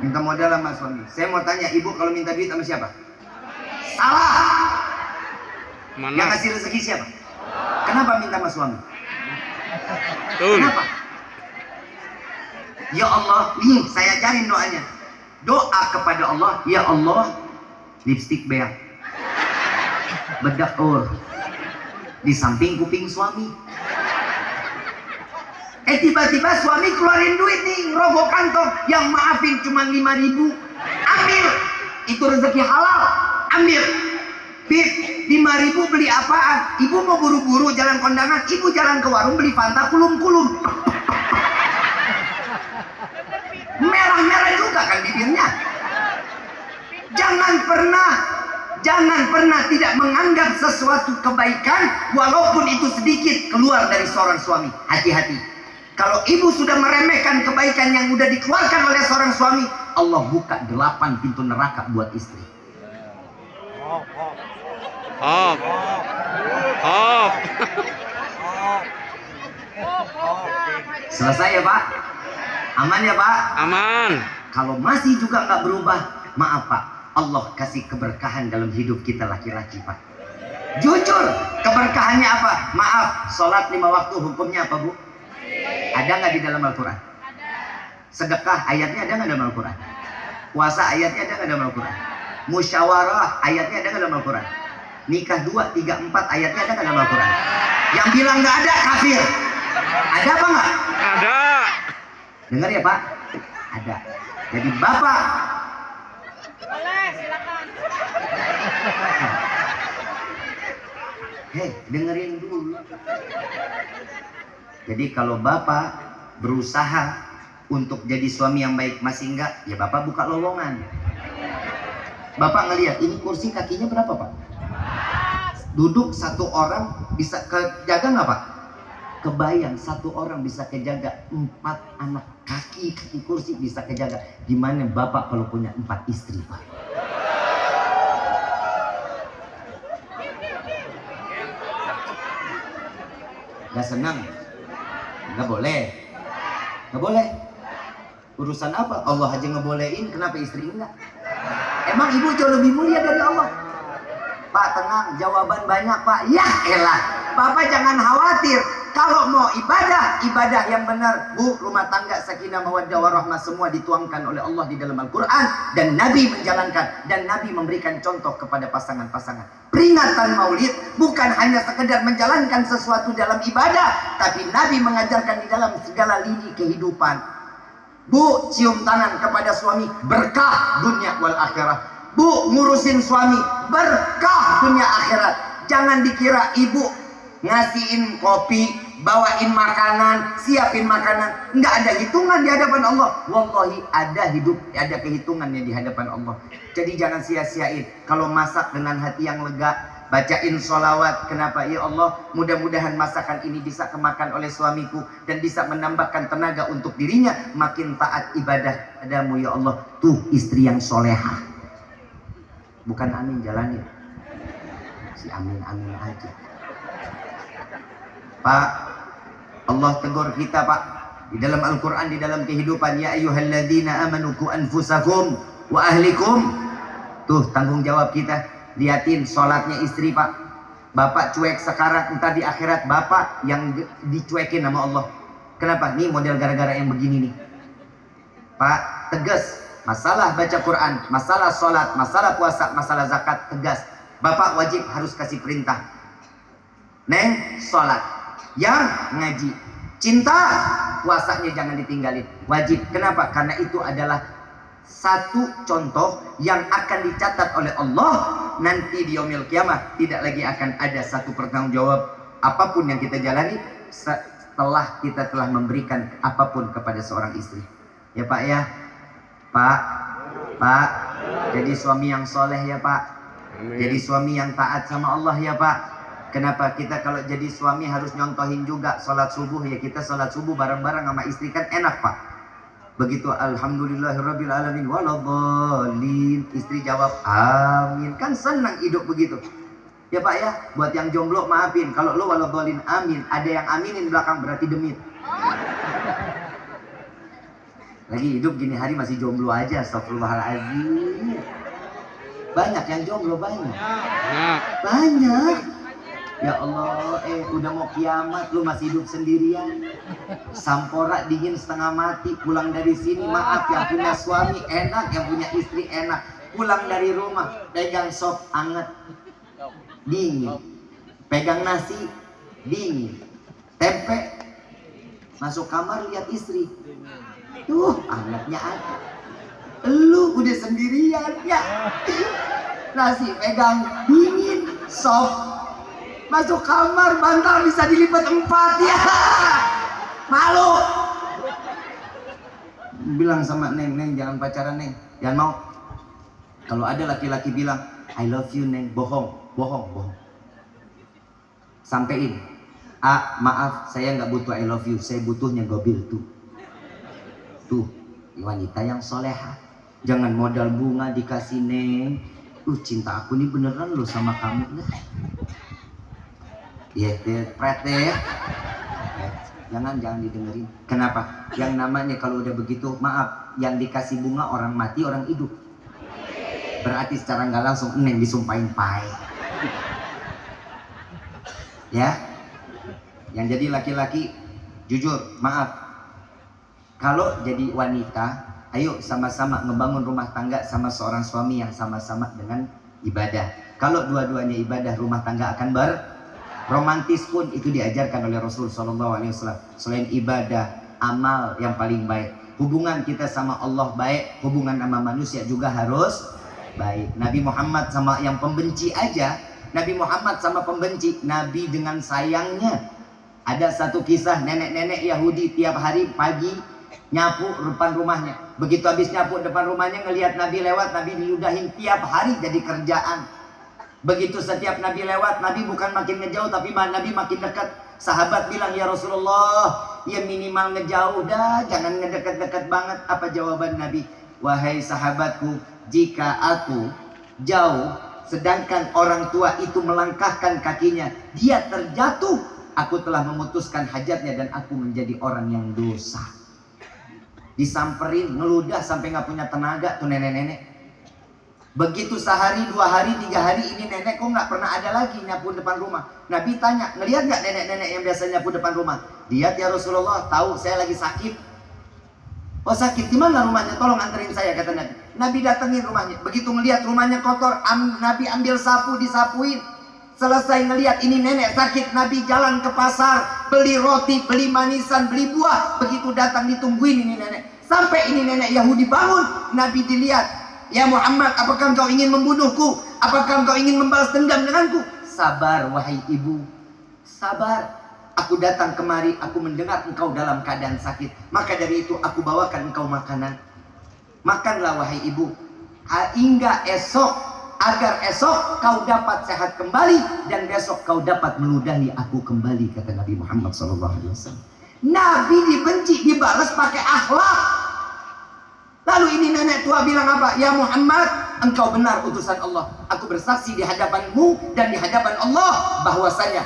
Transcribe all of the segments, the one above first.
Minta modal sama suami. Saya mau tanya, ibu kalau minta duit sama siapa? Salah. Mana? Yang ngasih rezeki siapa? Kenapa minta sama suami? Betul. Kenapa? Ya Allah, nih saya ajarin doanya. Doa kepada Allah, ya Allah, lipstik beak, bedak di samping kuping suami. Tiba-tiba suami keluarin duit nih, ngerogok kantong, yang maafin cuma 5.000. Ambil, itu rezeki halal, ambil. Bib, 5.000 beli apaan? Ibu mau buru-buru jalan kondangan, ibu jalan ke warung beli Fanta kulum-kulum. Merah-merah juga kan bibirnya. Jangan pernah tidak menganggap sesuatu kebaikan walaupun itu sedikit keluar dari seorang suami. Hati-hati. Kalau ibu sudah meremehkan kebaikan yang sudah dikeluarkan oleh seorang suami, Allah buka 8 pintu neraka buat istri. Selesai ya Pak? Aman ya Pak? Aman. Kalau masih juga nggak berubah, maaf Pak, Allah kasih keberkahan dalam hidup kita laki-laki Pak. Jujur, keberkahannya apa? Maaf, sholat 5 waktu hukumnya apa Bu? Ada nggak di dalam Al-Quran? Sedekah ayatnya ada nggak dalam Al-Quran? Puasa ayatnya ada nggak dalam Al-Quran? Musyawarah ayatnya ada nggak dalam Al-Quran? Nikah 2, 3, 4 ayatnya ada nggak dalam Al-Quran? Yang bilang nggak ada kafir. Ada apa nggak? Ada. Dengar ya Pak? Ada. Jadi Bapak, Boleh, silakan. hei dengerin dulu. Jadi kalau Bapak berusaha untuk jadi suami yang baik masih enggak, ya Bapak buka lowongan. Bapak ngelihat ini kursi kakinya berapa Pak? Duduk satu orang bisa kejaga nggak Pak? Kebayang satu orang bisa kejaga 4 anak, kaki kursi bisa kejaga. Gimana Bapak kalau punya 4 istri Pak? Gak senang? Gak boleh. Gak boleh. Urusan apa? Allah aja ngebolehin, kenapa istri enggak? Emang ibu jauh lebih mulia dari Allah? Pak tenang, jawaban banyak Pak. Ya elah, Bapak jangan khawatir. Kalau mau ibadah, ibadah yang benar. Bu, rumah tangga sakinah mawaddah warahmah semua dituangkan oleh Allah di dalam Al-Quran. Dan Nabi menjalankan. Dan Nabi memberikan contoh kepada pasangan-pasangan. Peringatan maulid bukan hanya sekedar menjalankan sesuatu dalam ibadah. Tapi Nabi mengajarkan di dalam segala lini kehidupan. Bu, cium tangan kepada suami, berkah dunia wal akhirah. Bu, ngurusin suami, berkah dunia akhirat. Jangan dikira ibu ngasihin kopi, bawain makanan, siapin makanan, nggak ada hitungan di hadapan Allah. Wallahi ada kehitungannya di hadapan Allah. Jadi jangan sia-siain. Kalau masak dengan hati yang lega, bacain sholawat. Kenapa? Ya Allah, mudah-mudahan masakan ini bisa kemakan oleh suamiku dan bisa menambahkan tenaga untuk dirinya, makin taat ibadah padamu ya Allah. Tuh istri yang solehah. Bukan amin jalanin, si amin aja. Pak, Allah tegur kita Pak di dalam Al-Quran, di dalam kehidupan. Ya ayyuhalladzina amanu qu anfusakum wa ahlikum. Tuh tanggung jawab kita. Liatin sholatnya istri Pak. Bapak cuek sekarang, entah di akhirat Bapak yang dicuekin sama Allah. Kenapa? Nih model gara-gara yang begini nih Pak, tegas. Masalah baca Quran, masalah sholat, masalah puasa, masalah zakat, tegas. Bapak wajib harus kasih perintah. Neng, sholat. Yang ngaji. Cinta, puasanya jangan ditinggalin. Wajib. Kenapa? Karena itu adalah satu contoh yang akan dicatat oleh Allah nanti di yaumil kiamah. Tidak lagi akan ada satu pertanggungjawab apapun yang kita jalani setelah kita telah memberikan apapun kepada seorang istri. Ya Pak ya. Pak, jadi suami yang soleh ya Pak. Jadi suami yang taat sama Allah ya Pak. Kenapa? Kita kalau jadi suami harus nyontohin juga sholat subuh ya. Kita sholat subuh bareng-bareng sama istri kan enak Pak. Begitu alhamdulillahirabbil alamin waladhdallin, istri jawab amin, kan senang hidup begitu. Ya Pak ya, buat yang jomblo maafin kalau lu waladhdallin amin, ada yang aminin belakang berarti demit. Lagi hidup gini hari masih jomblo aja, astagfirullahaladzim. Banyak yang jomblo, banyak. Banyak. Ya Allah, udah mau kiamat lu masih hidup sendirian. Sampora dingin setengah mati, pulang dari sini maaf, yang punya suami enak, yang punya istri enak. Pulang dari rumah, pegang sop anget, dingin. Pegang nasi, dingin. Tempe, masuk kamar lihat istri. Tuh, anaknya ada. Lu udah sendirian ya. Nasi pegang dingin, sop. Masuk kamar, bantal bisa dilipat 4 ya. Malu. Bilang sama Neng, Neng jangan pacaran Neng. Jangan mau. Kalau ada laki-laki bilang, I love you Neng, bohong, bohong, bohong. Sampein. Maaf, saya nggak butuh I love you, saya butuhnya gobil tuh. Tuh, wanita yang soleha. Jangan modal bunga dikasih Neng. Cinta aku nih beneran loh sama kamu. Iya, pret deh ya. Jangan didengerin. Kenapa? Yang namanya kalau udah begitu, maaf, yang dikasih bunga orang mati, orang hidup. Berarti secara nggak langsung Neng disumpahin pai. Ya. Yang jadi laki-laki, jujur, maaf. Kalau jadi wanita, ayo sama-sama ngebangun rumah tangga sama seorang suami yang sama-sama dengan ibadah. Kalau dua-duanya ibadah, rumah tangga akan romantis pun itu diajarkan oleh Rasul SAW. Selain ibadah, amal yang paling baik. Hubungan kita sama Allah baik, hubungan sama manusia juga harus baik. Nabi Muhammad sama yang pembenci aja, Nabi Muhammad sama pembenci, Nabi dengan sayangnya. Ada satu kisah nenek-nenek Yahudi tiap hari pagi nyapu depan rumahnya. Begitu habis nyapu depan rumahnya, ngelihat Nabi lewat, Nabi diludahin tiap hari jadi kerjaan. Begitu setiap Nabi lewat, Nabi bukan makin ngejauh tapi Nabi makin dekat. Sahabat bilang, ya Rasulullah, ya minimal ngejauh dah, jangan ngedekat-dekat banget. Apa jawaban Nabi? Wahai sahabatku, jika aku jauh sedangkan orang tua itu melangkahkan kakinya, dia terjatuh, aku telah memutuskan hajatnya dan aku menjadi orang yang dosa. Disamperin, ngeludah sampai nggak punya tenaga tuh nenek-nenek. Begitu sehari, 2 hari, 3 hari, ini nenek kok nggak pernah ada lagi nyapu depan rumah. Nabi tanya, ngelihat nggak nenek-nenek yang biasa nyapu depan rumah? Lihat ya Rasulullah, tahu saya lagi sakit. Oh sakit, di mana rumahnya? Tolong anterin saya, kata Nabi. Nabi datengin rumahnya. Begitu ngelihat rumahnya kotor, Nabi ambil sapu, disapuin. Selesai ngelihat ini nenek sakit, Nabi jalan ke pasar, beli roti, beli manisan, beli buah. Begitu datang ditungguin ini nenek. Sampai ini nenek Yahudi bangun, Nabi dilihat. Ya Muhammad, apakah engkau ingin membunuhku? Apakah engkau ingin membalas dendam denganku? Sabar wahai ibu, sabar. Aku datang kemari, aku mendengar engkau dalam keadaan sakit. Maka dari itu aku bawakan engkau makanan. Makanlah wahai ibu, hingga esok, agar esok kau dapat sehat kembali dan besok kau dapat meludahi aku kembali, kata Nabi Muhammad SAW. Nabi dibenci, dibalas pakai akhlak. Lalu ini nenek tua bilang apa? Ya Muhammad, engkau benar utusan Allah. Aku bersaksi di hadapanmu dan di hadapan Allah bahwasanya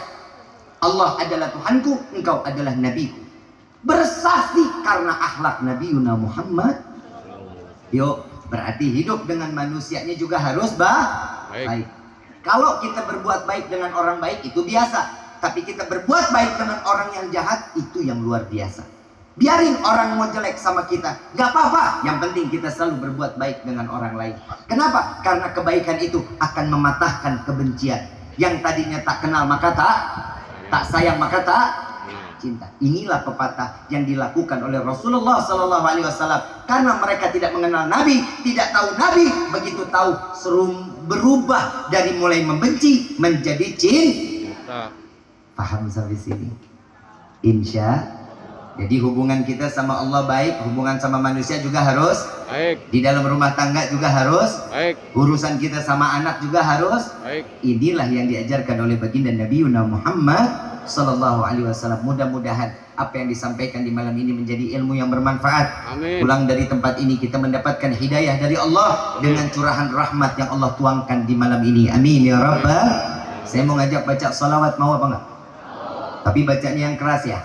Allah adalah Tuhanku, engkau adalah nabiku. Bersaksi karena akhlak Nabi Muhammad. Yuk, berarti hidup dengan manusianya juga harus baik. Kalau kita berbuat baik dengan orang baik itu biasa, tapi kita berbuat baik dengan orang yang jahat itu yang luar biasa. Biarin orang mau jelek sama kita, gak apa-apa. Yang penting kita selalu berbuat baik dengan orang lain. Kenapa? Karena kebaikan itu akan mematahkan kebencian. Yang tadinya tak kenal maka tak sayang maka tak cinta. Inilah pepatah yang dilakukan oleh Rasulullah SAW. Karena mereka tidak mengenal Nabi, tidak tahu Nabi, begitu tahu berubah dari mulai membenci menjadi cinta. Paham sampai sini? Insya. Jadi hubungan kita sama Allah baik, hubungan sama manusia juga harus baik. Di dalam rumah tangga juga harus baik. Urusan kita sama anak juga harus baik. Inilah yang diajarkan oleh baginda Nabi Muhammad Sallallahu Alaihi Wasallam. Mudah-mudahan apa yang disampaikan di malam ini menjadi ilmu yang bermanfaat. Amin. Pulang dari tempat ini kita mendapatkan hidayah dari Allah dengan curahan rahmat yang Allah tuangkan di malam ini. Amin ya Rabbal. Saya mau ngajak baca salawat, mau apa enggak? Tapi bacanya yang keras ya.